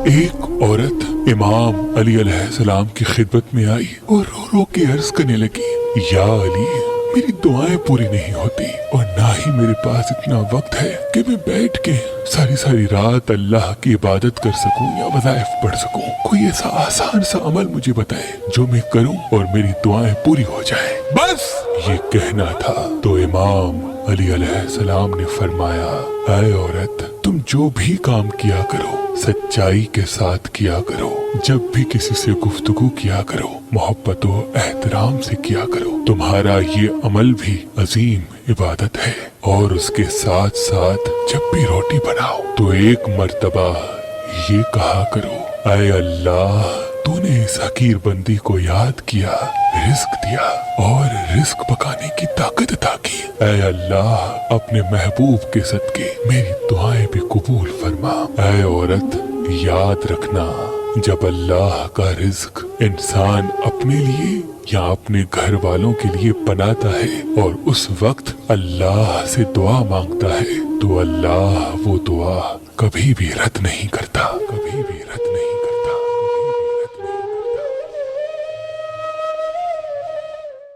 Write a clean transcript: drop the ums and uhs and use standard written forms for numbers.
ایک عورت امام علی علیہ السلام کی خدمت میں آئی اور رو رو کے عرض کرنے لگی، یا علی، میری دعائیں پوری نہیں ہوتی اور نہ ہی میرے پاس اتنا وقت ہے کہ میں بیٹھ کے ساری رات اللہ کی عبادت کر سکوں یا وظائف پڑھ سکوں۔ کوئی ایسا آسان سا عمل مجھے بتائے جو میں کروں اور میری دعائیں پوری ہو جائیں۔ بس یہ کہنا تھا تو امام علی علیہ السلام نے فرمایا، اے عورت، تم جو بھی کام کیا کرو سچائی کے ساتھ کیا کرو، جب بھی کسی سے گفتگو کیا کرو محبت و احترام سے کیا کرو، تمہارا یہ عمل بھی عظیم عبادت ہے، اور اس کے ساتھ ساتھ جب بھی روٹی بناؤ تو ایک مرتبہ یہ کہا کرو، اے اللہ، تو نے اس حقیر بندی کو یاد کیا، رزق دیا اور رزق پکانے کی طاقت عطا کی، اے اللہ اپنے محبوب کے صدقے میری دعائیں بھی قبول فرما۔ اے عورت، یاد رکھنا، جب اللہ کا رزق انسان اپنے لیے یا اپنے گھر والوں کے لیے بناتا ہے اور اس وقت اللہ سے دعا مانگتا ہے تو اللہ وہ دعا کبھی بھی رد نہیں کرتا۔